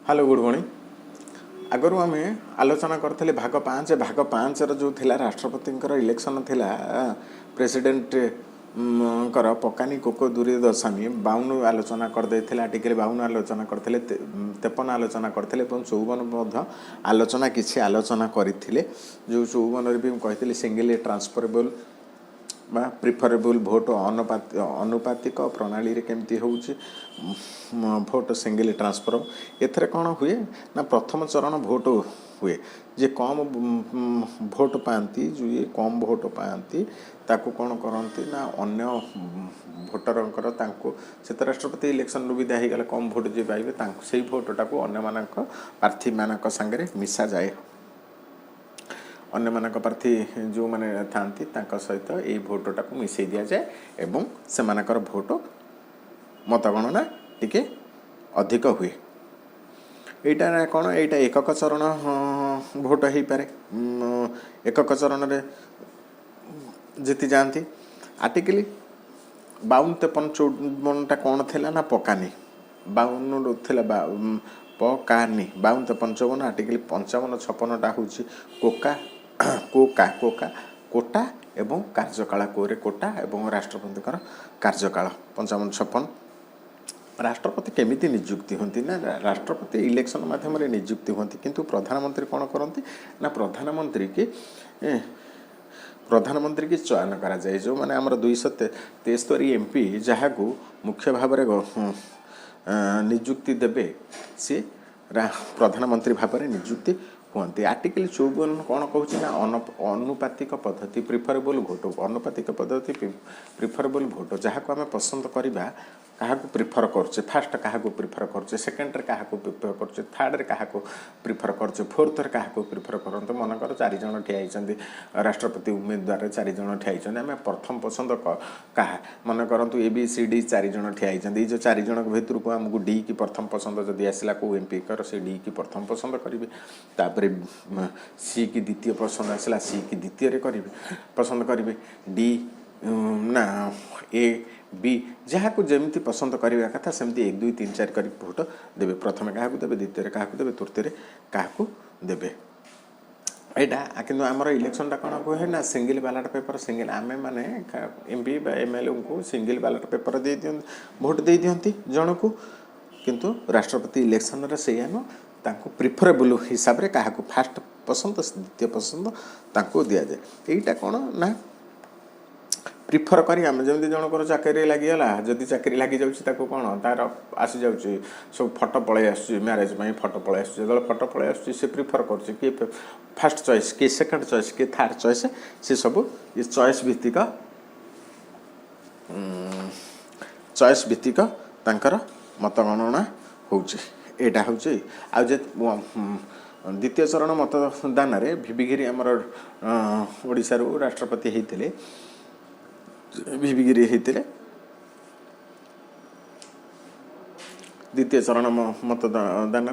Hello good morning. आगु आम आलोचना करते भाग पाँच जो थिला राष्ट्रपति इलेक्शन थिला प्रेसिडेंट कर पकानी कोको दूरी दशामी 52 आलोचना करदे आर्टिकल 52 आलोचना करते 53 आलोचना करते 54 आलोचना किसी आलोचना करते जो 54 भी कही सिंगल ट्रांसफरेबल बा प्रिफरेबल भोट अनुपातिक प्रणाली रे केमती होउची भोट सिंगल ट्रांसफर एथरे कौन हुए ना प्रथम चरण भोट हुए जे कम भोट पाती जो ये कम भोट पाती ताकू कौन करती ना अन्य भोटरंकर से राष्ट्रपति इलेक्शन विदा हो गला कम भोट जे पाइबे से भोटा को अन्य प्रार्थी मानक सांगे मिसा जाए अन्य मानक प्रार्थी जो मैंने था सहित यही भोटा को मिसई दि जाए एवं से मानकर भोट मतगणना टिके अधिक हुए। यहाँ कौन यहाँ एकक चरण भोट हो पारे एकक चरण रे जीति जाती आर्टिकल 52 53 54टा कौन थिला ना पकानी 52 थिला पकानी 52 55 आर्टिकल 55 56टा हूँ कोका कोका कोका कोटा एवं कार्यकाल कोरे कोटा एवं राष्ट्रपति कार्यकाल 55 56 राष्ट्रपति केमिति नियुक्ति होती ना राष्ट्रपति इलेक्शन माध्यम नियुक्ति होती किंतु प्रधानमंत्री कौन करती ना प्रधानमंत्री की चयन करा जाए जो माने आमर 273 एमपी जहाँ को मुख्य भाव नियुक्ति देवे सी प्रधानमंत्री भाव नियुक्ति हुए। आर्टिकल 54 कौन कहूँ ना अनुपातिक पद्धति प्रिफरेबल भोट अनुपातिक पद्धति प्रिफरेबल भोट जहाँ को आम पसंद करवा क्या प्रिफर करुचे फास्ट क्या प्रिफर करुचे सेकेंड क्या प्रिफर करुचे थर्ड क्या प्रिफर करुचे फोर्थ क्या प्रिफर करते मनकर 4 जन ठियाई राष्ट्रपति उम्मीदवार 4 जन ठियाई आम प्रथम पसंद क्या मन करूँ ABCD 4 जन ठियाई जो 4 जन भर को आमको डी की प्रथम पसंद जदि आसला को एमपी कर से डी की प्रथम पसंद करेंगे तापर सी की द्वितीय पसंद आसला सी की द्वितीय पसंद करेंगे डी ना ए बी जहाँ को जमी पसंद करवा कथा सेमती 1 2 3 4 कर भोट देवे प्रथम क्या देवे द्वितीय क्या देवे तृतीय क्या देवे यहाँ कि आमर इलेक्शन टा कौन कहे ना सिंगल बैलेट पेपर सिंगल आम मैंने एमपी MLA को सिंगल बैलेट पेपर दे दियंती भोट दे दियंती जन को किंतु राष्ट्रपति इलेक्शन रे से प्रिफरेबल हिसाब से क्या फास्ट पसंद द्वितीय पसंद तांको दि जाए यहीटा कौन ना प्रिफर करी आम जमी जनकर चाकरी लगिगला जदि चाकरी लगी जाऊँगी कौन तार आसी जाऊँगी सब फटो पलि आस मैरेज फटो पलि आस जो फटो पलि आस प्रिफर कर किए फास्ट चॉइस किए सेकेंड चॉइस किए थर्ड चॉइस सी सब ये चॉइस भित्तिक तांकर मतगणना होटा हूँ आज द्वितीय चरण मतदान भिविगिरी आमर ओडिशा राष्ट्रपति होते भिविगिरी होते द्वितीय चरण मतदान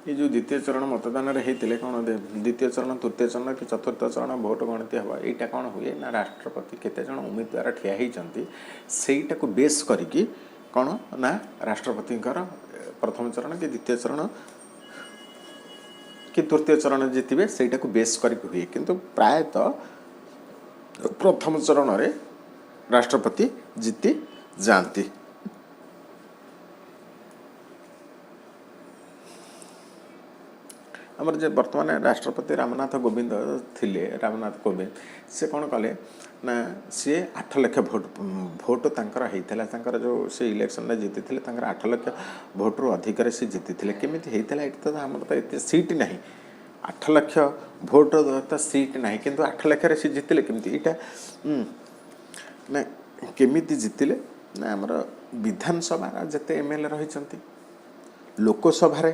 ये जो द्वितीय चरण मतदान होते कौन द्वितीय चरण तृतीय चरण कि चतुर्थ चरण भोट गणति हम यहाँ कौन हुए ना राष्ट्रपति केते जन उम्मीदवार ठिया होती सेटा को बेस करिकी कौन ना राष्ट्रपति प्रथम चरण कि द्वितीय चरण कि तृतीय चरण जीतबे सेटा को बेस करके हुए किंतु प्रायतः प्रथम चरण रे राष्ट्रपति जीति जाती। आमर जे वर्तमान राष्ट्रपति रामनाथ कोविंद थिले रामनाथ कोविंद से कौन कले ना सी 8 लाख भोट तांकर होता तांकर जो से इलेक्शन जीति थे 8 लाख भोट रु अधिक से जीति थे केमी होता ये तो आमर तो ये सीट ना 8 लाख भोट तो सीट ना कि 8 लाख से जीतिले केमी यहाँ ना केमी जीतिले ना आमर विधानसभा जिते MLA रही लोकसभा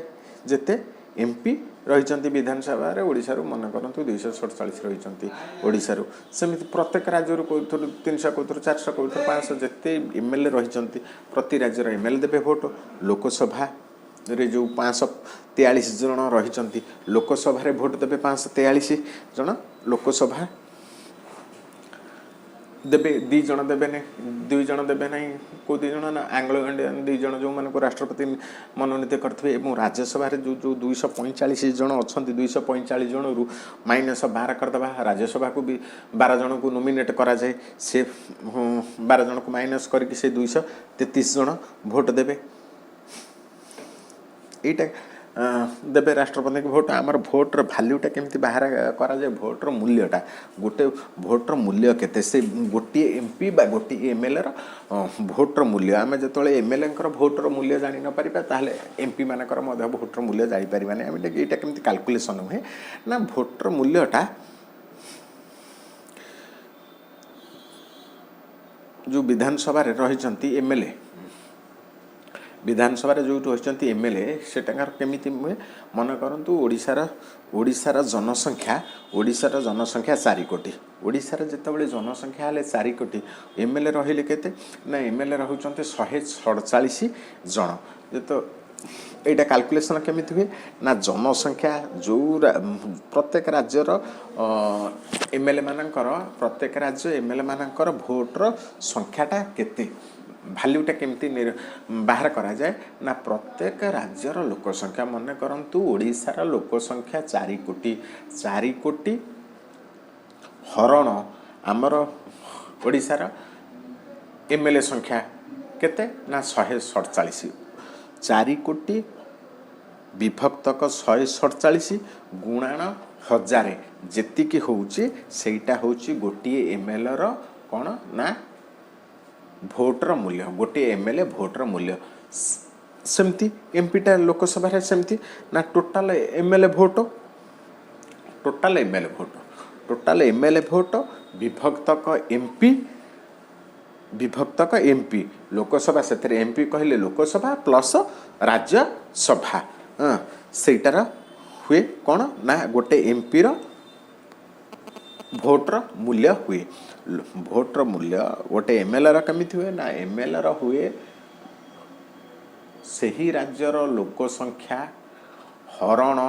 जिते MP रही विधानसभा ओडिशा मन करूँ 247 रही ओडिशा सेमती प्रत्येक राज्य कौन 300 कौन 400 कौन 500 जिते MLA रही प्रति राज्यर MLA देवे भोट लोकसभा रे जो 543 जन रही लोकसभा भोट देवे 543 जन लोकसभा देबे 2 जण देबे नहीं 2 जण देबे नहीं को 2 जण ना आंग्लो इंडियन 2 जण जो मान को राष्ट्रपति मनोनीत करथिबे एवं राज्यसभा रे जो 245 जण अछंती 245 जण रु माइनस 12 कर दबा राज्यसभा को भी 12 जण को नोमिनेट करा जाए से 12 जण को माइनस करके से 233 जण भोट देबे एटा देबे राष्ट्रपति भोट आमर भोटर भैल्यूटा केमती बाहर करा जाए भोटर मूल्यटा गोटे भोटर मूल्य केते से गोटे एमपी बा गोटे एमएलए भोटर मूल्य आम जो एमएलए भोटर मूल्य जानी न पारिबा ताहले एमपी मानकर मध्य भोटर मूल्य जानी पारिबानी आम एटा केमती कैलकुलेशन हुए ना भोटर मूल्यटा जो विधानसभा रे रहिचंती एमएलए विधानसभा जो रही एमएलए से केमी हुए मन करूँ ओडिशार जनसंख्या 4 कोटी ओडिशार जितेबाला जनसंख्या हेले 4 कोटी एमएलए रहिले केते ना एमएलए रहउचंते 147 जन तो एटा कैलकुलेशन केमी हुए ना जनसंख्या जो प्रत्येक राज्यर एमएलए मानकर प्रत्येक राज्य एमएलए मानकर भोटर संख्याटा केते भैल्यूटा केमती बाहर करा जाए ना प्रत्येक राज्यर लोक संख्या मन करंतु ओडिशार लोक संख्या 4 कोटी हरण आमर ओडिशार एमएलए संख्या केते ना 147 4 कोटी विभक्तक 147 गुणाण 1000 जेतिकी होउची सेटा होउची गोटे एमएलए रो कोन ना भोटर मूल्य गोटे एमएलए भोटर मूल्य सेमती एमपीटा लोकसभा सेमती ना टोटाल एमएलए भोट टोटाल एमएलए भोट विभक्तक एमपी लोकसभा से एमपी कहले लोकसभा प्लस राज्यसभा सेटार हुए कौन ना गोटे एमपी रो भोटर मूल्य हुए भोटर मूल्य गोटे एमएलए केमिति हुए ना एमएलए हुए सही राज्यर लोक संख्या हरण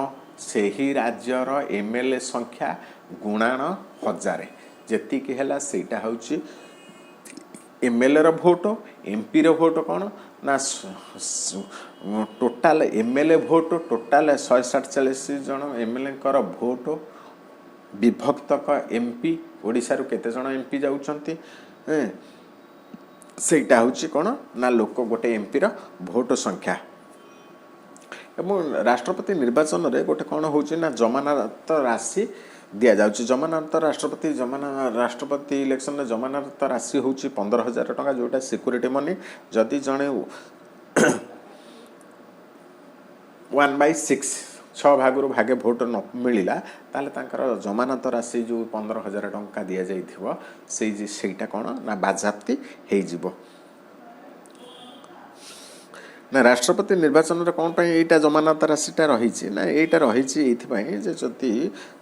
सही राज्यर एमएलए संख्या गुणाण 1000 जेतिकी हैला सेटा होची एमएलए भोट एमपी भोट कौन ना टोटाल एमएलए भोट टोटाल 147 जन एमएलए भोट विभक्तक एमपी ओडिशा रु केते जन एमपी जाउछंती सेटा होची कोन ना लोक गोटे एमपी रा भोट संख्या एवं राष्ट्रपति निर्वाचन रे गोटे कोन होची ना जमानत राशि दिया जाउची जमानत राष्ट्रपति इलेक्शन रे जमानत राशि होची 15,000 टका जोटा सिक्योरिटी मनी जदि जणे 1/6 6 भागरू भागे भोट न मिला ताले तांकर जमानत राशि जो 15,000 टंका दिया जाइथिबो सेटा कोन ना बाजाप्ति हे जिवो ना राष्ट्रपति निर्वाचन रे कोन पई एटा जमानत राशिटा रहिछि ना एटा रहिछि एथि पई जे जति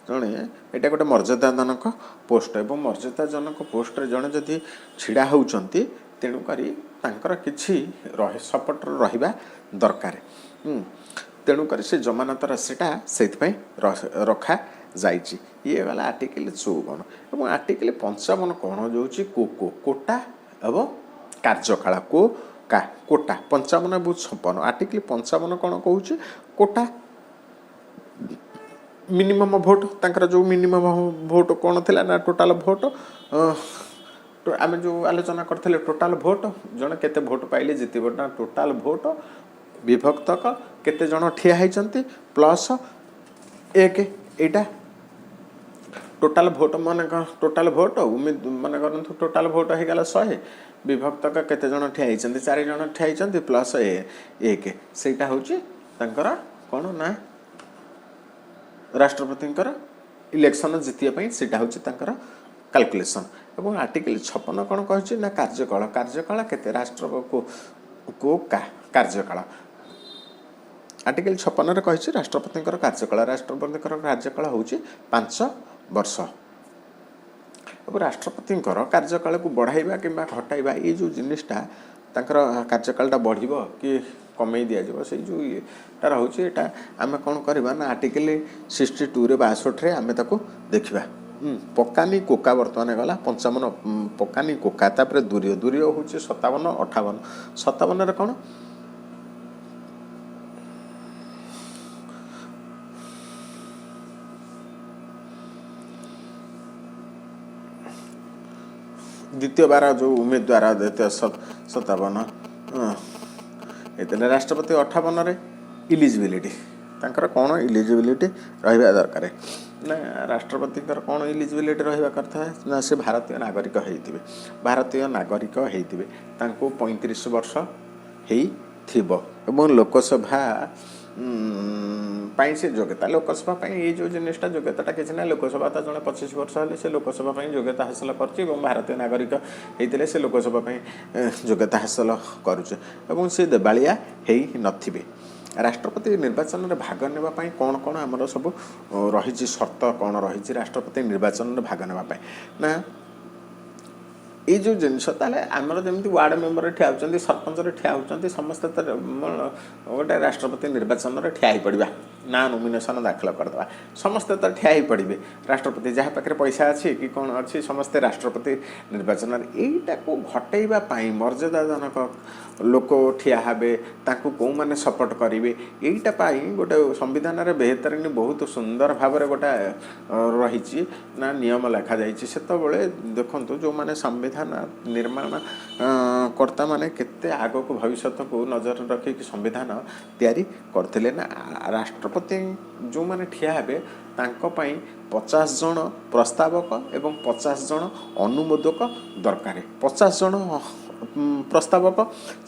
जणे एटा गोटे मर्यादाजनक पोस्ट एवं मर्यादाजनक पोस्ट रे जणे जति छिडा होउचंती तेणु करी तांकर किछि सपोर्ट रहिबा दरकार तेणुक से जमानत राशिटा से रखा जाइए ये गला आर्टिकल 54 और आर्टिकल 55 कौन जो कोटा एवं कार्यकाल कोटा 55 और 56 आर्टिकल 55 कौन कहूँ कोटा मिनिमम भोट तांकर जो मिनिमम भोट कौन थिला ना टोटाल भोट आम जो आलोचना करते टोटाल भोट जन केते भोट पाइले जितबो ना टोटाल भोट विभक्तक केते जन ठिया होइचंती प्लस 1 एटा टोटाल भोट मन टोटाल भोट मन करंतु टोटाल भोट हे गला 100 विभक्तक केते जन ठिया होइचंती 4 जन ठिया होइचंती प्लस 1 सेटा होची तांकर कोन ना राष्ट्रपतिंकर इलेक्शन जितिया पई सेटा होची तांकर कैलकुलेशन एवं आर्टिकल 56 कौन कहछि ना कार्यकाल केते राष्ट्र को कार्यकाल आर्टिकल 56 रे कहिछि राष्ट्रपति कार्यकाल होछि 5 वर्ष अब राष्ट्रपति कार्यकाल को बढ़ाइबा किंबा घटाइबा ये जो जिनिसटा तांकर कार्यकालटा बढ़िबो कि कमई दिया जिवो से जो एटा होछि एटा आमे कोन करबा ना आर्टिकल 62 रे 62 रे आमे ताको देखिबा। ପକାନି କୋକା ବର୍ତ୍ତମାନ ଗଲା 55 ପକାନି କୋକା ତାପରେ ଦୂରୀୟ ହେଉଛି 57 58 57ରେ କ'ଣ ଦ୍ୱିତୀୟବାର ଯେଉଁ ଉମେଦବାର ଦ୍ୱିତୀୟ 57 ଏଥିରେ ରାଷ୍ଟ୍ରପତି 58ରେ ଇଲିଜିବିଲିଟି ତାଙ୍କର କ'ଣ ଇଲିଜିବିଲିଟି ରହିବା ଦରକାର ନା ରାଷ୍ଟ୍ରପତିଙ୍କର କ'ଣ ଇଲିଜିବିଲିଟି ରହିବା କଥା ନା ସେ ଭାରତୀୟ ନାଗରିକ ହେଇଥିବେ ତାଙ୍କୁ 35 ବର୍ଷ ହେଇଥିବ ଏବଂ ଲୋକସଭା ପାଇଁ ସେ ଯୋଗ୍ୟତା ଲୋକସଭା ପାଇଁ ଏଇ ଯେଉଁ ଜିନିଷଟା ଯୋଗ୍ୟତାଟା କିଛି ନାହିଁ ଲୋକସଭା ତ ଜଣେ 25 ବର୍ଷ ହେଲେ ସେ ଲୋକସଭା ପାଇଁ ଯୋଗ୍ୟତା ହାସଲ କରୁଛି ଏବଂ ଭାରତୀୟ ନାଗରିକ ହେଇଥିଲେ ସେ ଲୋକସଭା ପାଇଁ ଯୋଗ୍ୟତା ହାସଲ କରୁଛି ଏବଂ ସେ ଦେବାଳିଆ ହେଇନଥିବେ ରାଷ୍ଟ୍ରପତି ନିର୍ବାଚନରେ ଭାଗ ନେବା ପାଇଁ କ'ଣ ଆମର ସବୁ ରହିଛି ସର୍ତ୍ତ କ'ଣ ରହିଛି ରାଷ୍ଟ୍ରପତି ନିର୍ବାଚନରେ ଭାଗ ନେବା ପାଇଁ ନା ଏଇ ଯେଉଁ ଜିନିଷ ତାହେଲେ ଆମର ଯେମିତି ୱାର୍ଡ଼ ମେମ୍ବରରେ ଠିଆ ହେଉଛନ୍ତି ସରପଞ୍ଚରେ ଠିଆ ହେଉଛନ୍ତି ସମସ୍ତେ ତ ଗୋଟେ ରାଷ୍ଟ୍ରପତି ନିର୍ବାଚନରେ ଠିଆ ହେଇପଡ଼ିବା ନା ନୋମିନେସନ୍ ଦାଖଲ କରିଦେବା ସମସ୍ତେ ତ ଠିଆ ହେଇପଡ଼ିବେ ରାଷ୍ଟ୍ରପତି ଯାହା ପାଖରେ ପଇସା ଅଛି କି କ'ଣ ଅଛି ସମସ୍ତେ ରାଷ୍ଟ୍ରପତି ନିର୍ବାଚନରେ ଏଇଟାକୁ ଘଟେଇବା ପାଇଁ ମର୍ଯ୍ୟାଦାଜନକ ଲୋକ ଠିଆ ହେବେ ତାଙ୍କୁ କେଉଁମାନେ ସପୋର୍ଟ କରିବେ ଏଇଟା ପାଇଁ ଗୋଟେ ସମ୍ବିଧାନରେ ବେହତରିନ ବହୁତ ସୁନ୍ଦର ଭାବରେ ଗୋଟେ ରହିଛି ନା ନିୟମ ଲେଖାଯାଇଛି ସେତେବେଳେ ଦେଖନ୍ତୁ ଯେଉଁମାନେ ସମ୍ବିଧାନ ନିର୍ମାଣ କର୍ତ୍ତାମାନେ କେତେ ଆଗକୁ ଭବିଷ୍ୟତକୁ ନଜର ରଖିକି ସମ୍ବିଧାନ ତିଆରି କରିଥିଲେ ନା ରାଷ୍ଟ୍ରପତି ଯେଉଁମାନେ ଠିଆ ହେବେ ତାଙ୍କ ପାଇଁ 50 ଜଣ ପ୍ରସ୍ତାବକ ଏବଂ 50 ଜଣ ଅନୁମୋଦକ ଦରକାର 50 ଜଣ ପ୍ରସ୍ତାବକ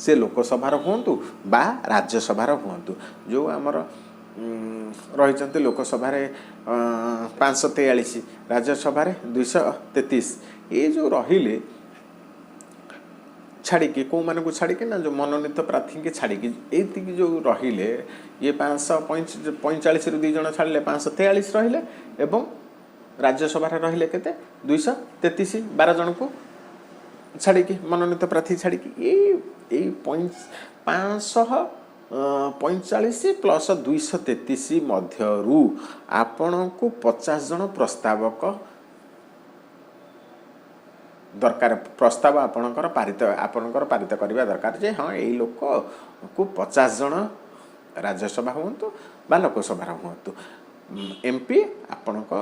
ସେ ଲୋକସଭାର ହୁଅନ୍ତୁ ବା ରାଜ୍ୟସଭାର ହୁଅନ୍ତୁ ଯେଉଁ ଆମର ରହିଛନ୍ତି ଲୋକସଭାରେ 543 ରାଜ୍ୟସଭାରେ 233 ଏ ଯେଉଁ ରହିଲେ ଛାଡ଼ିକି କେଉଁମାନଙ୍କୁ ଛାଡ଼ିକି ନା ଯେଉଁ ମନୋନୀତ ପ୍ରାର୍ଥୀକି ଛାଡ଼ିକି ଏଇତିକି ଯେଉଁ ରହିଲେ ଇଏ 545ରୁ 2 ଜଣ ଛାଡ଼ିଲେ 543 ରହିଲେ ଏବଂ ରାଜ୍ୟସଭାରେ ରହିଲେ କେତେ 233 12 ଜଣଙ୍କୁ ଛାଡ଼ିକି ମନୋନୀତ ପ୍ରାର୍ଥୀ ଛାଡ଼ିକି ଏଇ 545 ପ୍ଲସ୍ 233 ମଧ୍ୟରୁ ଆପଣଙ୍କୁ 50 ଜଣ ପ୍ରସ୍ତାବକ ଦରକାର ପ୍ରସ୍ତାବ ଆପଣଙ୍କର ପାରିତ କରିବା ଦରକାର ଯେ ହଁ ଏଇ ଲୋକକୁ 50 ଜଣ ରାଜ୍ୟସଭା ହୁଅନ୍ତୁ ବା ଲୋକସଭାର ହୁଅନ୍ତୁ ଏମ୍ପି ଆପଣଙ୍କ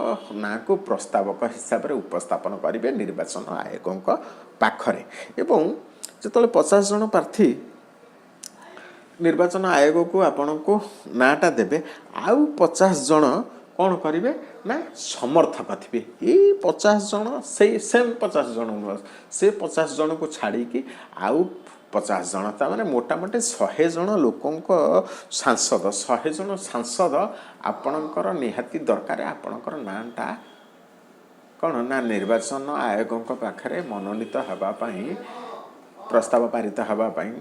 ନାଁକୁ ପ୍ରସ୍ତାବକ ହିସାବରେ ଉପସ୍ଥାପନ କରିବେ ନିର୍ବାଚନ ଆୟୋଗଙ୍କ ପାଖରେ ଏବଂ ଯେତେବେଳେ 50 ଜଣ ପ୍ରାର୍ଥୀ ନିର୍ବାଚନ ଆୟୋଗକୁ ଆପଣଙ୍କୁ ନାଁଟା ଦେବେ ଆଉ 50 ଜଣ କ'ଣ କରିବେ ନା ସମର୍ଥକ ଥିବେ ଏଇ 50 ଜଣ ସେଇ ସେମ୍ 50 ଜଣ ନୁହଁ ସେ 50 ଜଣକୁ ଛାଡ଼ିକି ଆଉ 50 ଜଣ ତାମାନେ ମୋଟାମୋଟି 100 ଜଣ ଲୋକଙ୍କ ସାଂସଦ 100 ଜଣ ସାଂସଦ ଆପଣଙ୍କର ନିହାତି ଦରକାର ଆପଣଙ୍କର ନାଁଟା କ'ଣ ନା ନିର୍ବାଚନ ଆୟୋଗଙ୍କ ପାଖରେ ମନୋନୀତ ହେବା ପାଇଁ ପ୍ରସ୍ତାବ ପାରିତ ହେବା ପାଇଁ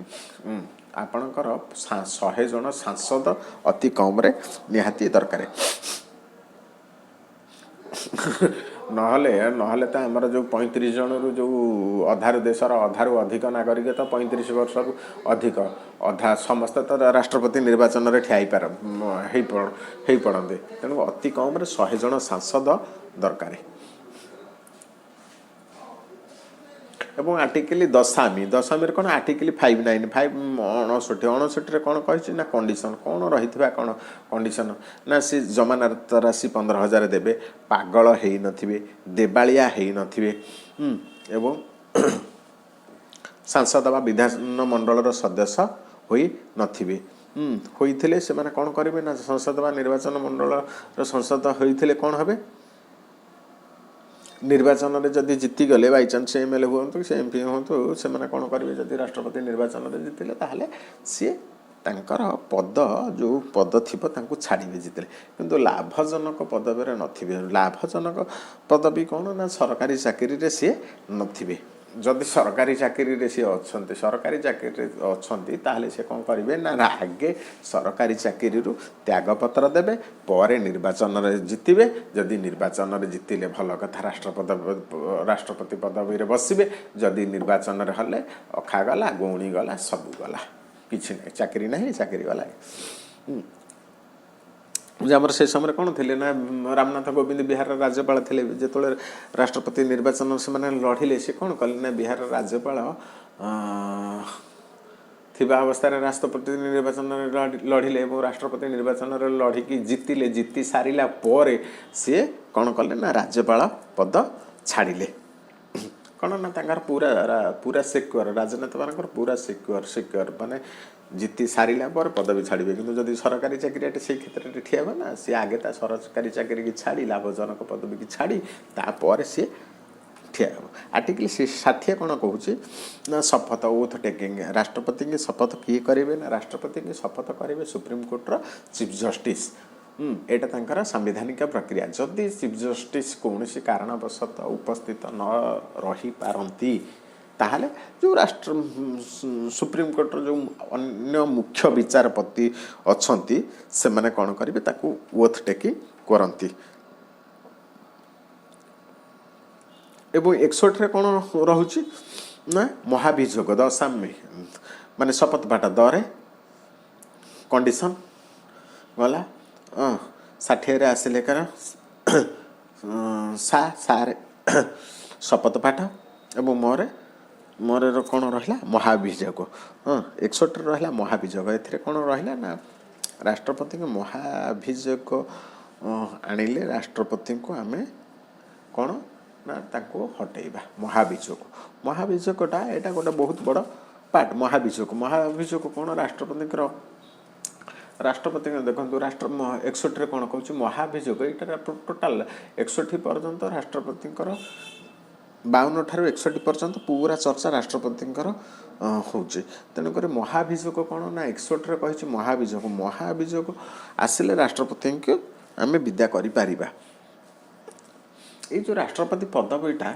ଆପଣଙ୍କର 100 ଜଣ ସାଂସଦ ଅତି କମ୍ରେ ନିହାତି ଦରକାର ନହେଲେ ତ ଆମର ଯେଉଁ 35 ଜଣରୁ ଯେଉଁ ଅଧାରୁ ଅଧିକ ନାଗରିକ ତ 35 ବର୍ଷରୁ ଅଧିକ ଅଧା ସମସ୍ତେ ତ ରାଷ୍ଟ୍ରପତି ନିର୍ବାଚନରେ ଠିଆ ହେଇପଡ଼ନ୍ତି ତେଣୁ ଅତି କମ୍ରେ 100 ଜଣ ସାଂସଦ ଦରକାର ଏବଂ ଆର୍ଟିକଲ ଦଶାମୀରେ କ'ଣ ଆର୍ଟିକଲ 59 କ'ଣ କହିଛି ନା କଣ୍ଡିସନ୍ କ'ଣ ରହିଥିବା କ'ଣ କଣ୍ଡିସନ୍ ନା ସେ ଜମାନତ ରାଶି 15,000 ଦେବେ ପାଗଳ ହେଇନଥିବେ ଦେବାଳିଆ ହେଇନଥିବେ ଏବଂ ସାଂସଦ ବା ବିଧାନ ମଣ୍ଡଳର ସଦସ୍ୟ ହୋଇନଥିବେ ହୋଇଥିଲେ ସେମାନେ କ'ଣ କରିବେ ନା ସଂସଦ ବା ନିର୍ବାଚନ ମଣ୍ଡଳର ସଂସଦ ହୋଇଥିଲେ କ'ଣ ହେବେ ନିର୍ବାଚନରେ ଯଦି ଜିତିଗଲେ ବାଇଚାନ୍ସ ସେ MLA ହୁଅନ୍ତୁ ସେ MP ହୁଅନ୍ତୁ ସେମାନେ କ'ଣ କରିବେ ଯଦି ରାଷ୍ଟ୍ରପତି ନିର୍ବାଚନରେ ଜିତିଲେ ତାହେଲେ ସିଏ ତାଙ୍କର ଯେଉଁ ପଦ ଥିବ ତାଙ୍କୁ ଛାଡ଼ିବେ ଜିତିଲେ କିନ୍ତୁ ଲାଭଜନକ ପଦବୀରେ ନଥିବେ ଲାଭଜନକ ପଦବୀ କ'ଣ ନା ସରକାରୀ ଚାକିରିରେ ସିଏ ନଥିବେ ଯଦି ସରକାରୀ ଚାକିରିରେ ସିଏ ଅଛନ୍ତି ତାହେଲେ ସେ କ'ଣ କରିବେ ନା ଆଗେ ସରକାରୀ ଚାକିରିରୁ ତ୍ୟାଗପତ୍ର ଦେବେ ପରେ ନିର୍ବାଚନରେ ଜିତିବେ ଯଦି ନିର୍ବାଚନରେ ଜିତିଲେ ଭଲ କଥା ରାଷ୍ଟ୍ରପତି ପଦବୀରେ ବସିବେ ଯଦି ନିର୍ବାଚନରେ ହେଲେ ଅଖା ଗଲା ଗଉଣୀ ଗଲା ସବୁ ଗଲା କିଛି ନାହିଁ ଚାକିରି ନାହିଁ ଚାକିରି ଗଲା जे आमर से समय कौन थे ना रामनाथ कोविंद बिहार राज्यपाल थे जो राष्ट्रपति निर्वाचन से लड़िले सी कौन कले ना बिहार राज्यपाल थिबा अवस्था राष्ट्रपति निर्वाचन लड़िले राष्ट्रपति निर्वाचन लड़िकी जीतिले जीति सारा पर सी कौन कले ना राज्यपाल पद छाड़िले कौन ना तांकर पूरा पूरा सिक्योर राजनेता मान पूरा सिक्योर माने जीति सारा पर पदवी छाड़े कि जब सरकारी चाकरी से क्षेत्र में ठिया ना सी आगे ता सरकारी चाकरी की छाड़ी लाभजनक पदवी की छाड़ी तापर सी ठिया आर्टिकल 60 कौन कहूँ शपथ ओथ टेकिंग राष्ट्रपति की शपथ किए करेंगे ना राष्ट्रपति की शपथ करेंगे सुप्रीमकोर्टर चीफ जस्टिस एटा तांकर संवैधानिक प्रक्रिया जदि चीफ जस्टिस कौन कारणवशत उपस्थित न रही पारती ताहले जो राष्ट्र सुप्रीमकोर्टर जो अन्य मुख्य विचारपति अच्छी से मैंने कौन करेंगे ताकू ओथ टेकिंग करती एवं 61 कौन रोचे ना महाभियोग द सामी माने शपथ पाठ दरे कंडीशन गला 60 आसिले कर सारे शपथ पाठ एवं मोर कौन रहा महाभियोग 61 रहा महाभियोग ए कौन रहा ना राष्ट्रपति महाभियोग आणिले राष्ट्रपति को आम कौन ना ताको हटेबा महाभियोगटा यहाँ गोटे बहुत बड़ पार्ट महाभियोग कौन राष्ट्रपति देखो राष्ट्र 61 कौन कहूँ महाभियोग यहाँ टोटाल 61 पर्यंत राष्ट्रपति 52 ठारू 61 पर्यंत पूरा चर्चा राष्ट्रपति हूँ तेणुक महाभियोग कौन ना 61 कही महाभियोग आसिले राष्ट्रपति को आम विदा कर ये जो राष्ट्रपति पदवीटा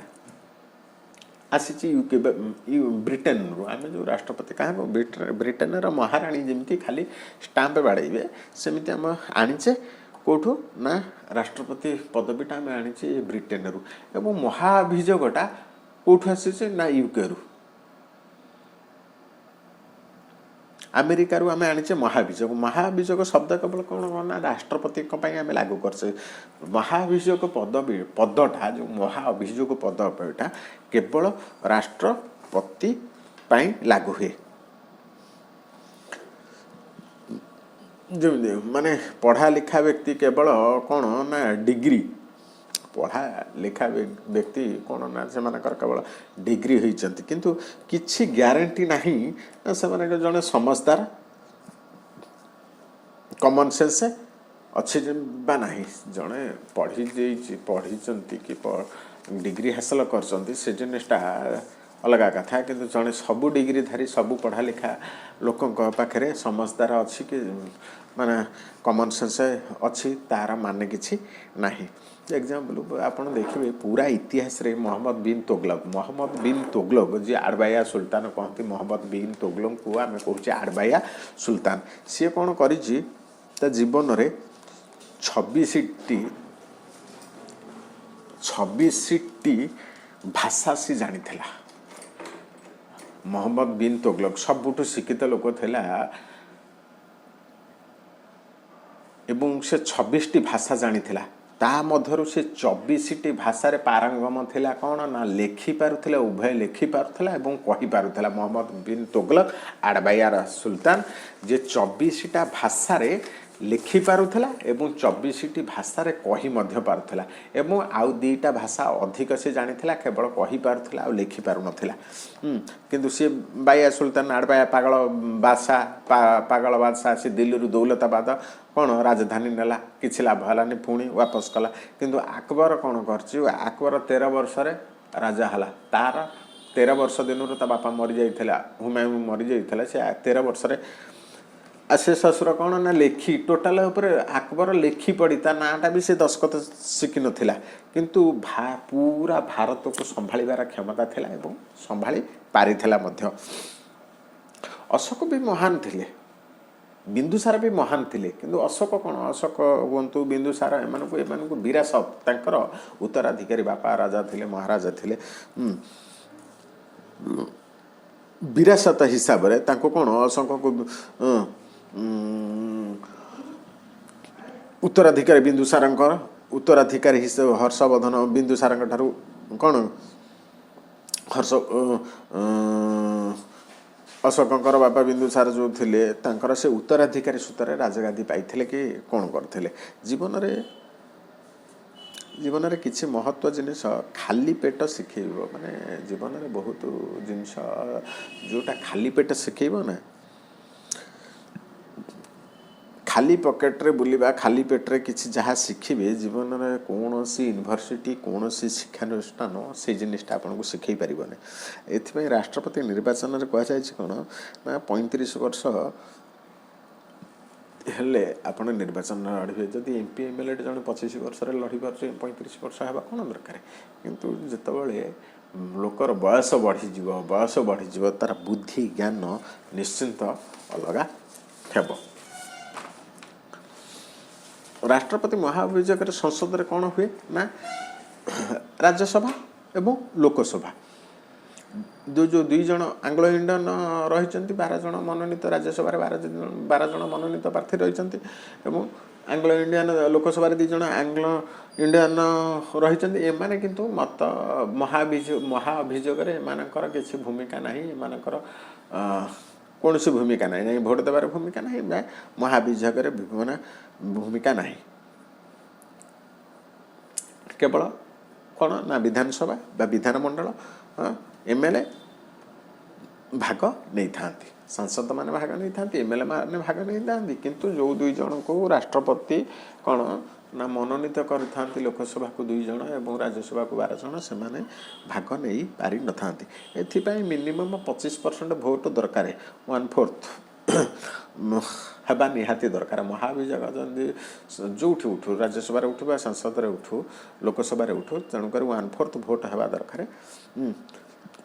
आसी यूके ब्रिटेन रू आम जो राष्ट्रपति क्या ब्रिटेन महाराणी जमी खाली स्टाम्प बाड़े सेमती आम आनीचे कौटू ना राष्ट्रपति पदवीटा आम आनीचे ब्रिटेन रू एवं महाभियोगटा कौटू आसी ना यूके रू अमेरिका रू आम आनीचे महाभियोग शब्द केवल कौन ना राष्ट्रपति आम लागू करसे महाभियोग पदटा जो महाभियोग पदटा केवल राष्ट्रपति लागू हुए जमी माने पढ़ा लिखा व्यक्ति केवल कौन ना डिग्री पढ़ा लिखा व्यक्ति कौन ना से केवल डिग्री होती किंतु किछि ग्यारंटी नहीं से जड़े समझदार कॉमन सेंस अच्छी बा नहीं जड़े पढ़ी कि डिग्री हासिल कर जिनटा अलग कथा किंतु जड़े सबू डिग्रीधारी सबू पढ़ा लिखा लोक पाखे समझदार अच्छी कि माने कॉमन सेंस अच्छी तार माने किछि नहीं एग्जाम्पल आपड़ देखिए पूरा इतिहास रे मोहम्मद बिन तुगलक जी आड़बाया सुल्तान कहती मोहम्मद बिन तुगलक को आम कहूँ आड़बाया सुल्तान सी कौन कर जीवन रे 26टी भाषा सी जानी मोहम्मद बिन तुगलक सबुठु शिक्षित लोक थिला एवं से 26टी भाषा जानी ता मध्यरु से 24टी भाषा रे पारंगम थिला कौन ना लेखि पारुथिला उभय लेखि पारुथिला एवं कहि पारुथिला मोहम्मद बिन तुगलक आड़बाया सुल्तान जे 24टा भाषा रे लिखि पारुथिला एवं 24टी भाषा रे कहि मध्य पारुथिला एवं आउ 2टा भाषा अधिक से जानिथिला केवल कहि पारुथिला आ लिखि पारु नथिला किंतु से बाया सुल्तान आड़बाया पागल बादशाह से दिल्ली रु दौलताबाद कौन राजधानी नेला किछि लाभ हलानी पुणी वापस कला किंतु अकबर कौन कर अकबर 13 वर्ष रे राजा हला तार 13 वर्ष दिन ता बापा मरी जाइथिला हुमायूं मरी जाइथिला से 13 वर्ष रे से ससुर कौन ना लेखी टोटाल अकबर लेखि पड़ी ता नाटा भी से दस्खत शिखि नथिला किंतु पूरा भारत को संभाळिबार क्षमता थिला एवं संभाळी पारिथिला मध्य अशोक भी महान थिले बिंदुसार भी महान थिले किंतु अशोक कौन अशोक हुंतु बिंदुसार एमानकु विरासत तांकर उत्तराधिकारी बापा राजा थिले महाराजा थिले विरासत हिसाब रे तांको कौन अशोक को उत्तराधिकारी बिंदुसारଙ୍କର उत्तराधिकारी हर्षवर्धन बिंदुसारଙ୍କ ଠାରୁ କ'ଣ हर्ष अशोकଙ୍କର बापा बिंदुसार जो थिले तांकर से उत्तराधिकारी सूत्र राजगादी पाइथिले कि कौन करथिले जीवन रे किछि महत्व जिनिस खाली पेट शिखेइबो माने जीवन रे बहुत जिनिस जोटा खाली पेट शिखेइबो ना खाली पॉकेट रे बुलिबा खाली पेट रे किछि जहाँ शिखिबे जीवन रे कौन सी यूनिवर्सिटी कौन सी शिक्षानुष्ठान से जिनिसटा आपन को शिखै परिबने एथिपై राष्ट्रपति निर्वाचन रे कहै छै कोन ना 35 वर्ष हेले आपण निर्वाचन लड़े जदि एमपी एमएलए जन 25 वर्ष लड़ी पार 35 वर्ष हवा कौन दरकार किंतु जितेबाला लोकर बयस बढ़ीज तार बुद्धि ज्ञान निश्चिंत अलग हेब राष्ट्रपति महाभियोग संसद में कौन हुए ना राज्यसभा एवं लोकसभा जो दुई जन आंग्लो इंडियन रही 12 जन मनोनीत राज्यसभा 12 जन मनोनीत प्रार्थी रही आंग्लो इंडियन लोकसभा 2 जन आंग्लो इंडियन रही एमाने किंतु मत महाभियोग एमानकर किसी भूमिका नहीं एमानकर कौन सी भूमिका नहीं भोट देवार भूमिका नहीं महाभियोग माने भूमिका नहीं केवल कौन ना विधानसभा बा विधानमंडल एमएलए भाग नहीं थांती सांसद माने भाग नहीं थांती एमएलए माने भाग नहीं थांती किंतु जो 2 जन को राष्ट्रपति कौन ना मनोनीत कर लोकसभा को 2 जन एवं राज्यसभा को 12 जन से माने भाग नहीं पारि न थांती एथिपाई मिनिमम 25% भोट दरकार 1/4 हेबा निहाती दरकार महाभियोग जो उठू राज्यसभा उठू सांसद उठू लोकसभा उठू तेणुक 1/4 भोट हेबा दरकार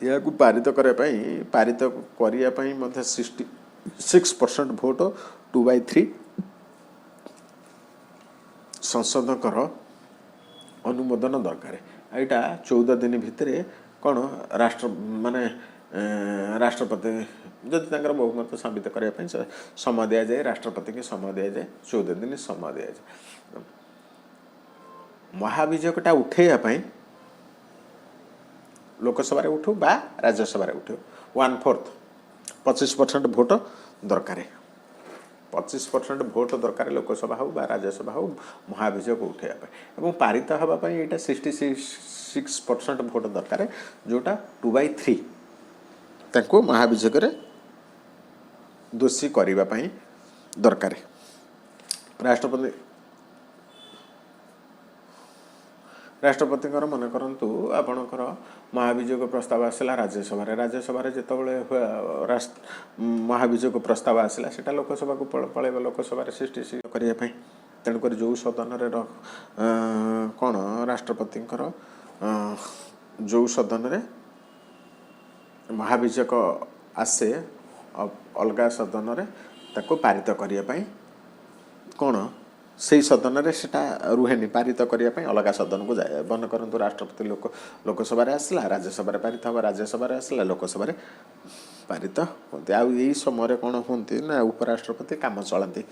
या पारित करने 66% भोट 2/3 संसदकर अनुमोदन दरकार यहाँ 14 दिन भितर कौन राष्ट्र माने राष्ट्रपति जदि बहुमत साबित करने समय दि जाए राष्ट्रपति की समय दि जाए 14 दिन समय दि जाए महाभियोगटा उठेवाई लोकसभा उठू बा राज्यसभा उठू 1/4 25% भोट दरकार 25% भोट दरकार लोकसभा हो बा राज्यसभा हो महाभियोग उठेवाई पारित हाँपाई यहाँ 66% भोट दरकार जोटा 2/3 तांको महाभियोग दोषी करने दरकार राष्ट्रपति मन करंतु आपणकर महाभियोग प्रस्ताव आसला राज्यसभा जिते महाभियोग प्रस्ताव आसला सेटा लोकसभा को पलैब लोकसभा 66 करने तेणुक जो सदन कौन राष्ट्रपति जो सदन महाभियोग आसे अलग सदन ताको पारित करने कौन से सदन में सेटा रुहेनी पारित करने अलग सदन को जाए मन करंतु राष्ट्रपति लोकसभा आसला राज्यसभा पारित हम राज्यसभा आसला लोकसभा पारित होती आई समय कौन होती ना उपराष्ट्रपति काम चलाती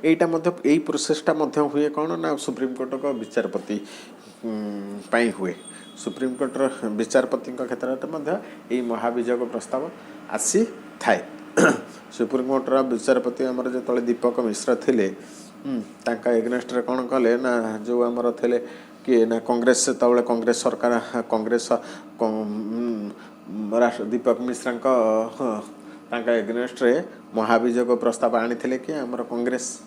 यही प्रोसेसटा हुए कौन ना सुप्रीमकोर्ट को विचारपति पाई हुए सुप्रीमकोर्टर विचारपति क्षेत्र में यही महाभियोग प्रस्ताव आसी थाए सुप्रीमकोर्टर विचारपति आमर जो दीपक मिश्र थिले तांका एग्नेस्ट रे कौन कले ना जो आमर थिले कि ना कांग्रेस तबले कांग्रेस सरकार कांग्रेस दीपक मिश्रा तांका एग्नेस्ट रे महाभियोग प्रस्ताव आनी थिले कि आमर कांग्रेस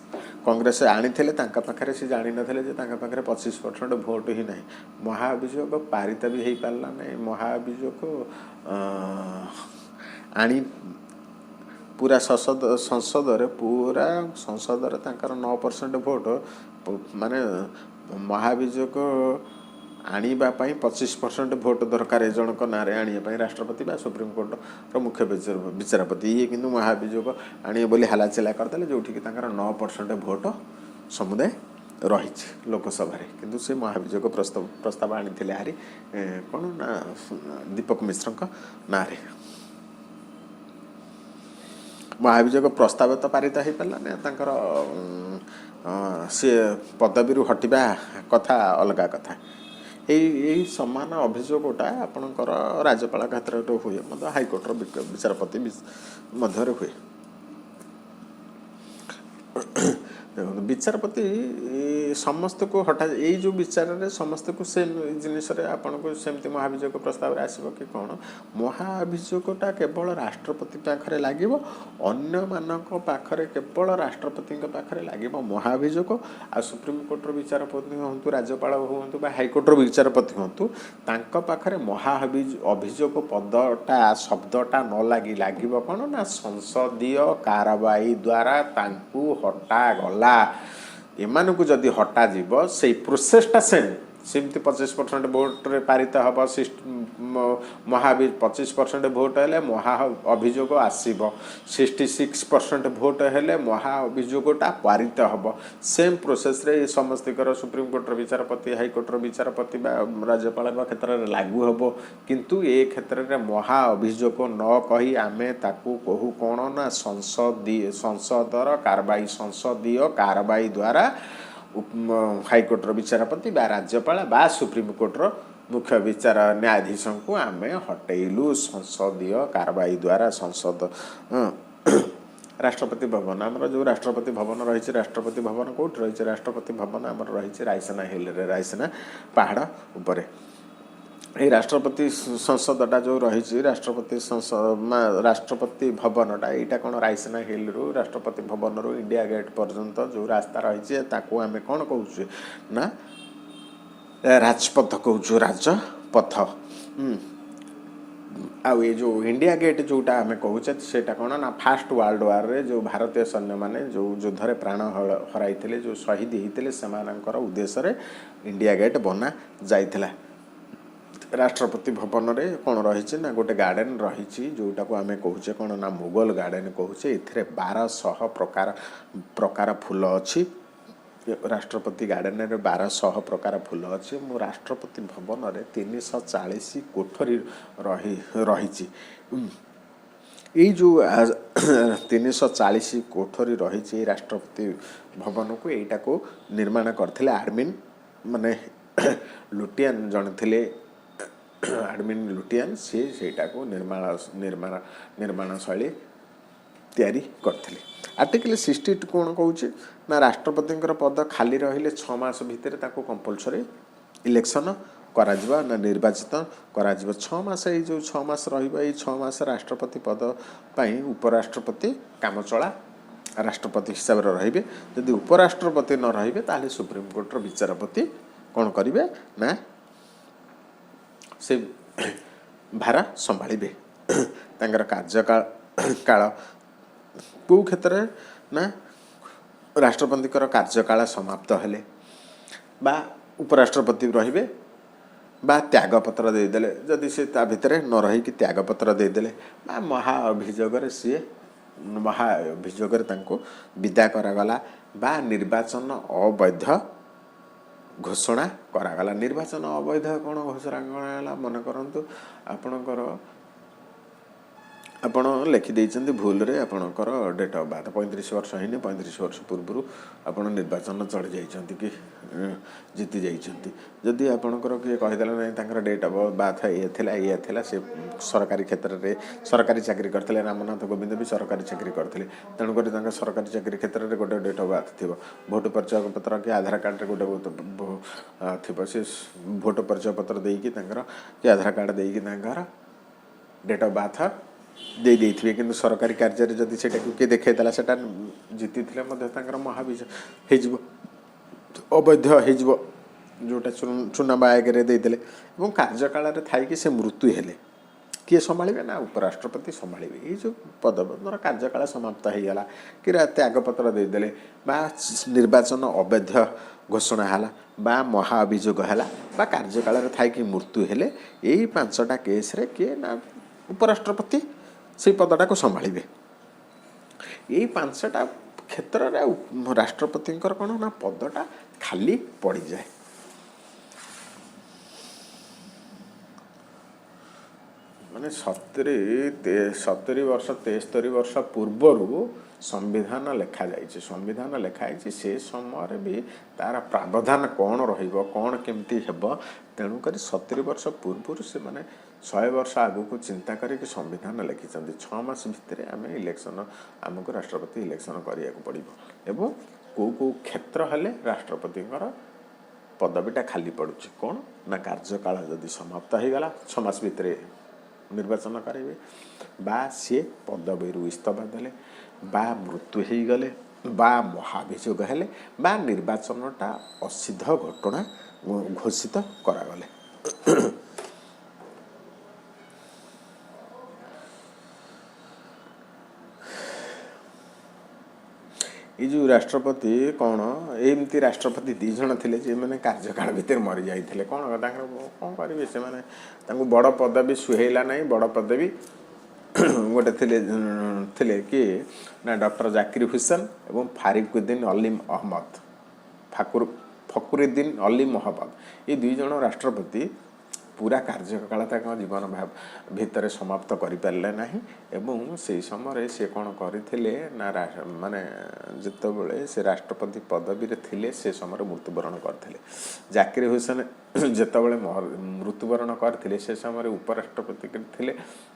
आनी थिले तांका पाखरे से जानी नथिले जे तांका पाखरे 25% भोट ही नहीं महाभियोग पारित भी हो पारला नहीं महाभियोग आनी पूरा संसद रे पूरा संसद रे तांकर 9% भोट माने महाभियोग आनीबा 25% भोट दरकार जनक नारे आने राष्ट्रपति बा सुप्रीमकोर्ट मुख्य विचारपति ये किंतु महाभियोग आने बोली हालाचेला करदे जो 9% भोट समुदाय रही लोकसभा किंतु से महाभियोग प्रस्ताव आनी हारी कौन ना दीपक मिश्र नारे ମହାଭିଯୋଗ ପ୍ରସ୍ତାବ ତ ପାରିତ ହେଇପାରିଲାନି ତାଙ୍କର ସିଏ ପଦବୀରୁ ହଟିବା କଥା ଅଲଗା କଥା। ଏଇ ସମାନ ଅଭିଯୋଗଟା ଆପଣଙ୍କର ରାଜ୍ୟପାଳ କ୍ଷେତ୍ରରେ ହୁଏ ମଧ୍ୟ ହାଇକୋର୍ଟର ବିଚାରପତି ମଧ୍ୟରେ ହୁଏ। ଦେଖନ୍ତୁ ବିଚାରପତି ସମସ୍ତଙ୍କୁ ହଠାତ୍ ଏଇ ଯେଉଁ ବିଚାରରେ ସମସ୍ତଙ୍କୁ ସେ ଜିନିଷରେ ଆପଣଙ୍କୁ ସେମିତି ମହାଭିଯୋଗ ପ୍ରସ୍ତାବରେ ଆସିବ କି କ'ଣ? ମହାଭିଯୋଗଟା କେବଳ ରାଷ୍ଟ୍ରପତି ପାଖରେ ଲାଗିବ, ଅନ୍ୟମାନଙ୍କ ପାଖରେ କେବଳ ରାଷ୍ଟ୍ରପତିଙ୍କ ପାଖରେ ଲାଗିବ ମହାଭିଯୋଗ। ଆଉ ସୁପ୍ରିମକୋର୍ଟର ବିଚାରପତି ହୁଅନ୍ତୁ, ରାଜ୍ୟପାଳ ହୁଅନ୍ତୁ ବା ହାଇକୋର୍ଟର ବିଚାରପତି ହୁଅନ୍ତୁ, ତାଙ୍କ ପାଖରେ ଅଭିଯୋଗ ପଦଟା ଶବ୍ଦଟା ନ ଲାଗିବ କ'ଣ ନା ସଂସଦୀୟ କାରବାଇ ଦ୍ୱାରା ତାଙ୍କୁ ହଟାଗଲା। ଏମାନଙ୍କୁ ଯଦି ହଟାଯିବ ସେଇ ପ୍ରୋସେସଟା ସେମିତି 25% ଭୋଟରେ ପାରିତ ହେବ। 25% ଭୋଟ ହେଲେ ମହା ଅଭିଯୋଗ ଆସିବ, 66% ଭୋଟ ହେଲେ ମହା ଅଭିଯୋଗଟା ପାରିତ ହେବ। ସେମ୍ ପ୍ରୋସେସରେ ଏ ସମସ୍ତଙ୍କର ସୁପ୍ରିମକୋର୍ଟର ବିଚାରପତି, ହାଇକୋର୍ଟର ବିଚାରପତି ବା ରାଜ୍ୟପାଳଙ୍କ କ୍ଷେତ୍ରରେ ଲାଗୁ ହେବ। କିନ୍ତୁ ଏ କ୍ଷେତ୍ରରେ ମହା ଅଭିଯୋଗ ନ କହି ଆମେ ତାକୁ କହୁ କ'ଣ ନା ସଂସଦର କାରବାଇ, ସଂସଦୀୟ କାରବାଇ ଦ୍ୱାରା ହାଇକୋର୍ଟର ବିଚାରପତି ବା ରାଜ୍ୟପାଳ ବା ସୁପ୍ରିମକୋର୍ଟର ମୁଖ୍ୟ ବିଚାର ନ୍ୟାୟାଧୀଶଙ୍କୁ ଆମେ ହଟେଇଲୁ ସଂସଦୀୟ କାରବାଇ ଦ୍ୱାରା। ରାଷ୍ଟ୍ରପତି ଭବନ, ଆମର ଯେଉଁ ରାଷ୍ଟ୍ରପତି ଭବନ ରହିଛି, ରାଷ୍ଟ୍ରପତି ଭବନ କେଉଁଠି ରହିଛି? ରାଷ୍ଟ୍ରପତି ଭବନ ଆମର ରହିଛି ରାଇସିନା ହିଲ୍ରେ, ରାଇସିନା ପାହାଡ଼ ଉପରେ। এই ରାଷ୍ଟ୍ରପତି ସଂସଦଟା ଯେଉଁ ରହିଛି, ରାଷ୍ଟ୍ରପତି ଭବନଟା, ଏଇଟା କ'ଣ ରାଇସିନା ହିଲ୍ରୁ ରାଷ୍ଟ୍ରପତି ଭବନରୁ ଇଣ୍ଡିଆ ଗେଟ୍ ପର୍ଯ୍ୟନ୍ତ ଯେଉଁ ରାସ୍ତା ରହିଛି ତାକୁ ଆମେ କ'ଣ କହୁଛୁ ନା ରାଜପଥ କହୁଛୁ, ରାଜପଥ। ଆଉ ଏ ଯେଉଁ ଇଣ୍ଡିଆ ଗେଟ୍ ଯେଉଁଟା ଆମେ କହୁଛେ ସେଇଟା କ'ଣ ନା ଫାର୍ଷ୍ଟ ୱାର୍ଲଡ଼ ୱାର୍ରେ ଯେଉଁ ଭାରତୀୟ ସୈନ୍ୟମାନେ ଯେଉଁ ଯୁଦ୍ଧରେ ପ୍ରାଣ ହରାଇଥିଲେ, ଯେଉଁ ଶହୀଦ ହେଇଥିଲେ, ସେମାନଙ୍କର ଉଦ୍ଦେଶ୍ୟରେ ଇଣ୍ଡିଆ ଗେଟ୍ ବନା ଯାଇଥିଲା। ରାଷ୍ଟ୍ରପତି ଭବନରେ କ'ଣ ରହିଛି ନା ଗୋଟେ ଗାର୍ଡ଼େନ୍ ରହିଛି, ଯେଉଁଟାକୁ ଆମେ କହୁଛେ କ'ଣ ନା ମୁଗଲ ଗାର୍ଡ଼େନ୍ କହୁଛେ। ଏଥିରେ 1200 ପ୍ରକାର ଫୁଲ ଅଛି। ରାଷ୍ଟ୍ରପତି ଗାର୍ଡ଼େନରେ 1200 ପ୍ରକାର ଫୁଲ ଅଛି। ମୁଁ ରାଷ୍ଟ୍ରପତି ଭବନରେ 340 କୋଠରୀ ରହିଛି। ଏଇ ଯେଉଁ 340 କୋଠରୀ ରହିଛି ଏଇ ରାଷ୍ଟ୍ରପତି ଭବନକୁ, ଏଇଟାକୁ ନିର୍ମାଣ କରିଥିଲେ ମାନେ ଲୁଟିଆନ୍ ଜଣେ ଥିଲେ, ଲୁଟିଆନ୍। ସିଏ ସେଇଟାକୁ ନିର୍ମାଣ ଶୈଳୀ ତିଆରି କରିଥିଲେ। ଆର୍ଟିକଲ 60 କ'ଣ କହୁଛି ନା ରାଷ୍ଟ୍ରପତିଙ୍କର ପଦ ଖାଲି ରହିଲେ 6 ମାସ ଭିତରେ ତାକୁ କମ୍ପଲସରି ଇଲେକ୍ସନ୍ କରାଯିବ ନା ନିର୍ବାଚିତ କରାଯିବ। 6 ମାସ, ଏଇ ଯେଉଁ 6 ମାସ ରହିବ, ଏଇ 6 ମାସ ରାଷ୍ଟ୍ରପତି ପଦ ପାଇଁ ଉପରାଷ୍ଟ୍ରପତି କାମଚଳା ରାଷ୍ଟ୍ରପତି ହିସାବରେ ରହିବେ। ଯଦି ଉପରାଷ୍ଟ୍ରପତି ନ ରହିବେ ତାହେଲେ ସୁପ୍ରିମକୋର୍ଟର ବିଚାରପତି କ'ଣ କରିବେ ନା ସେ ଭାର ସମ୍ଭାଳିବେ। ତାଙ୍କର କାର୍ଯ୍ୟକାଳ କେଉଁ କ୍ଷେତ୍ରରେ ନା ରାଷ୍ଟ୍ରପତିଙ୍କର କାର୍ଯ୍ୟକାଳ ସମାପ୍ତ ହେଲେ ବା ଉପରାଷ୍ଟ୍ରପତି ରହିବେ ବା ତ୍ୟାଗପତ୍ର ଦେଇଦେଲେ, ଯଦି ସେ ତା ଭିତରେ ନ ରହିକି ତ୍ୟାଗପତ୍ର ଦେଇଦେଲେ ବା ମହା ଅଭିଯୋଗରେ ତାଙ୍କୁ ବିଦା କରାଗଲା ବା ନିର୍ବାଚନ ଅବୈଧ ଘୋଷଣା କରାଗଲା। ନିର୍ବାଚନ ଅବୈଧ କ'ଣ ଘୋଷଣା କରାଗଲା? ମନେ କରନ୍ତୁ ଆପଣ ଲେଖିଦେଇଛନ୍ତି ଭୁଲରେ ଆପଣଙ୍କର ଡେଟ୍ ଅଫ୍ ବାର୍ଥ 35 ବର୍ଷ ହେଇନି, 35 ବର୍ଷ ପୂର୍ବରୁ ଆପଣ ନିର୍ବାଚନ ଚଳି ଯାଇଛନ୍ତି କି ଜିତି ଯାଇଛନ୍ତି। ଯଦି ଆପଣଙ୍କର କିଏ କହିଦେଲା ନାହିଁ ତାଙ୍କର ଡେଟ୍ ଅଫ୍ ବାର୍ଥ ଇଏ ଥିଲା, ସେ ସରକାରୀ କ୍ଷେତ୍ରରେ ସରକାରୀ ଚାକିରି କରିଥିଲେ, ରାମନାଥ କୋବିନ୍ଦ ବି ସରକାରୀ ଚାକିରି କରିଥିଲେ, ତେଣୁକରି ତାଙ୍କ ସରକାରୀ ଚାକିରି କ୍ଷେତ୍ରରେ ଗୋଟେ ଡେଟ୍ ଅଫ୍ ବାର୍ଥ ଥିବ। ଭୋଟ ପରିଚୟ ପତ୍ର କି ଆଧାର କାର୍ଡ଼ରେ ଗୋଟେ ଥିବ, ସେ ଭୋଟ ପରିଚୟ ପତ୍ର ଦେଇକି ତାଙ୍କର କି ଆଧାର କାର୍ଡ଼ ଦେଇକି ତାଙ୍କର ଡେଟ୍ ଅଫ୍ ବାର୍ଥ ଦେଇଥିବେ। କିନ୍ତୁ ସରକାରୀ କାର୍ଯ୍ୟରେ ଯଦି ସେଇଟାକୁ କିଏ ଦେଖାଇଦେଲା, ସେଇଟା ଜିତିଥିଲେ ମଧ୍ୟ ତାଙ୍କର ମହାଭିଯୋଗ ହେଇଯିବ, ଅବୈଧ ହେଇଯିବ, ଯେଉଁଟା ଚୁନା ବାଗରେ ଦେଇଦେଲେ। ଏବଂ କାର୍ଯ୍ୟକାଳରେ ଥାଇକି ସେ ମୃତ୍ୟୁ ହେଲେ କିଏ ସମ୍ଭାଳିବେ ନା ଉପରାଷ୍ଟ୍ରପତି ସମ୍ଭାଳିବେ। ଏଇ ଯେଉଁ ପଦର କାର୍ଯ୍ୟକାଳ ସମାପ୍ତ ହେଇଗଲା କି ତ୍ୟାଗପତ୍ର ଦେଇଦେଲେ ବା ନିର୍ବାଚନ ଅବୈଧ ଘୋଷଣା ହେଲା ବା ମହା ଅଭିଯୋଗ ହେଲା ବା କାର୍ଯ୍ୟକାଳରେ ଥାଇକି ମୃତ୍ୟୁ ହେଲେ, ଏଇ 5ଟା କେସ୍ରେ କିଏ ନା ଉପରାଷ୍ଟ୍ରପତି ସେଇ ପଦଟାକୁ ସମ୍ଭାଳିବେ। ଏଇ 5ଟା କ୍ଷେତ୍ରରେ ରାଷ୍ଟ୍ରପତିଙ୍କର କ'ଣ ନା ପଦଟା ଖାଲି ପଡ଼ିଯାଏ। ମାନେ 70 ବର୍ଷ 73 ବର୍ଷ ପୂର୍ବରୁ ସମ୍ବିଧାନ ଲେଖାଯାଇଛି। ସମ୍ବିଧାନ ଲେଖାଯାଇଛି ସେ ସମୟରେ ବି ତାର ପ୍ରାବଧାନ କ'ଣ ରହିବ, କ'ଣ କେମିତି ହେବ, ତେଣୁକରି 70 ବର୍ଷ ପୂର୍ବରୁ ସେମାନେ 100 ବର୍ଷ ଆଗକୁ ଚିନ୍ତା କରିକି ସମ୍ବିଧାନ ଲେଖିଛନ୍ତି। 6 ମାସ ଭିତରେ ଆମେ ଆମକୁ ରାଷ୍ଟ୍ରପତି ଇଲେକ୍ସନ୍ କରିବାକୁ ପଡ଼ିବ ଏବଂ କେଉଁ କ୍ଷେତ୍ର ହେଲେ ରାଷ୍ଟ୍ରପତିଙ୍କର ପଦବୀଟା ଖାଲି ପଡ଼ୁଛି। କ'ଣ ନା କାର୍ଯ୍ୟକାଳ ଯଦି ସମାପ୍ତ ହୋଇଗଲା 6 ମାସ ଭିତରେ ନିର୍ବାଚନ କରିବେ, ବା ସିଏ ପଦବୀରୁ ଇସ୍ତଫା ଦେଲେ, ବା ମୃତ୍ୟୁ ହୋଇଗଲେ, ବା ମହାଭିଯୋଗ ହେଲେ, ବା ନିର୍ବାଚନଟା ଅସିଦ୍ଧ ଘଟଣା ଘୋଷିତ କରାଗଲେ। ये जो राष्ट्रपति कौन एमती राष्ट्रपति दी जन थे जे मैंने कार्यकाल भितर मरी जाते कौन कौन करेंगे से बड़ पदवी सुहेला ना बड़ पदवी गोटे थे कि ना डॉक्टर जाकिर हुसैन एवं फारुकुद्दीन अली अहमद फखरुद्दीन अली मोहम्मद ये दुई जन राष्ट्रपति पूरा कार्यकाल जीवन भितर समाप्त करें ना एवं से समय से कौन करते ना माने जितेबले से राष्ट्रपति पदवी थे से समय मृत्युवरण करते। जाकिर हुसैन जितेबले मृत्युवरण करते से समय उपराष्ट्रपति थे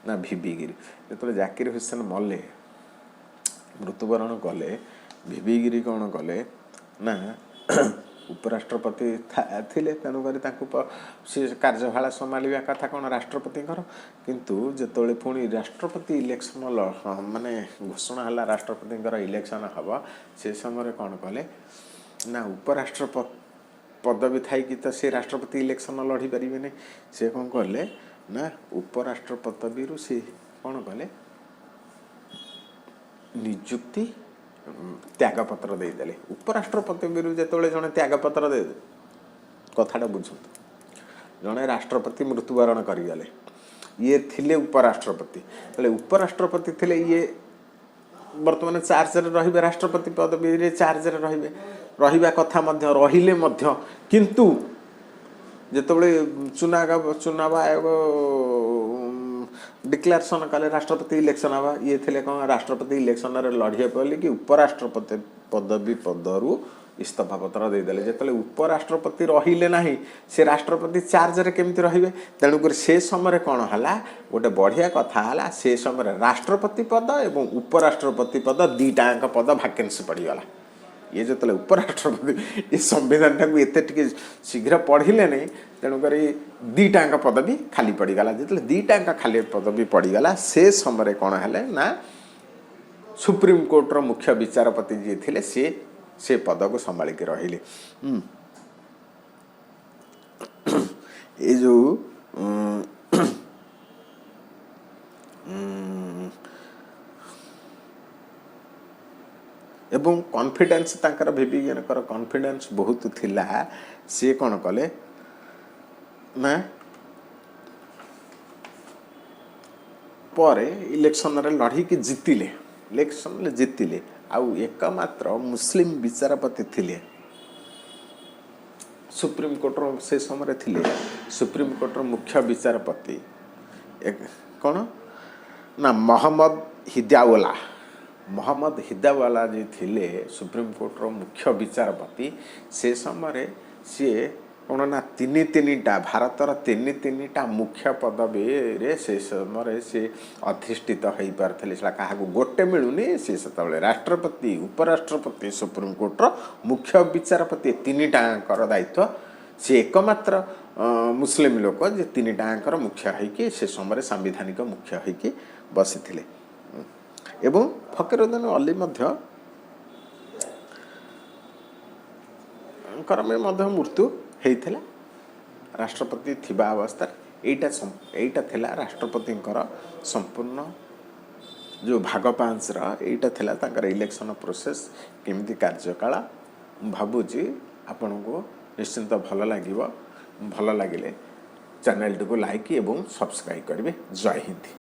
ना वीवी गिरी। जो जाकिर हुसैन मले मृत्युवरण कले वीवी गिरी कौन कले ना उपराष्ट्रपति थिले तेणुक सी कार्यभार संभालिया कथा कौन राष्ट्रपति किंतु जितेबाला पुणी राष्ट्रपति इलेक्शन माने घोषणा है राष्ट्रपति इलेक्शन हम से समय कौन कले ना उपराष्ट्रपति पदवी थी कि तो सी राष्ट्रपति इलेक्शन लड़ी पारे से कौन कले ना उपराष्ट्र पदवी सी कौन कले निजुक्ति त्यागपत्र देदेले। उपराष्ट्रपति जो जड़े त्यागपत्र दे कथाटा बुझु जड़े राष्ट्रपति मृत्युवरण करगले ये थिले उपराष्ट्रपति उपराष्ट्रपति थिले ये बर्तमान चार्ज रे राष्ट्रपति पदवी रे चार्ज रे रहिबा कथा मध्य रहिले मध्य किंतु जेतबले चुनाव आयोग डिक्लेरेशन कले राष्ट्रपति इलेक्शन हवा ये थे कौन राष्ट्रपति इलेक्शन लड़े बोली कि उपराष्ट्रपति पदवी पदरू इस्तीफा पत्र देदेले जिते उपराष्ट्रपति रहिले ना से राष्ट्रपति चार्ज रे केमती रहिबे तेणुक से समय कौन है गोटे बढ़िया कथा है से समय राष्ट्रपति पद एवं उपराष्ट्रपति पद दीटाक पद वैकेंसी पड़गला। ये जो उपराष्ट्रपति ये संविधान टाक एत शीघ्र पढ़िले नहीं तेणुक दीटाक पदवी खाली पड़गला। जो दीटाक खाली पदवी पड़गला से समय कौन है ना सुप्रीम कोर्टर मुख्य विचारपति जी थे से पद को संभाल के रहिले। ये जो एवं कॉन्फिडेंस तांकर वीवी कॉन्फिडेंस बहुत थिला सी कौन कले ना परे इलेक्शन रे लड़ी की जीतिले इलेक्शन रे जीतिले आउ एकमात्र मुस्लिम विचारपति थिले सुप्रीम कोर्टर से समय थिले सुप्रीम कोर्टर मुख्य विचारपति कौन ना मोहम्मद हिदावाला जी थिले सुप्रीम कोर्टर मुख्य विचारपति से समय सी कौन ना तीन भारतर तीन मुख्य पदवी रे से समय से अधिष्ठित हो पारे क्या गोटे मिलूनी से राष्ट्रपति उपराष्ट्रपति सुप्रीम कोर्टर मुख्य विचारपति तीन टाकर दायित्व सी एकमात्र मुस्लिम लोक जे तीन टाकर मुख्य होइके से समय सांविधानिक मुख्य होइके बसी एवं फखरुद्दीन अली मृत्यु होता राष्ट्रपति थिबा अवस्था एटा थिला राष्ट्रपति संपूर्ण जो भाग 5 एटा थिला तांकर इलेक्शन प्रोसेस केमती कार्यकाल भावुची आपण को निश्चिंत भल लगिले चैनल को लाइक एवं सब्सक्राइब करेंगे। जय हिंद।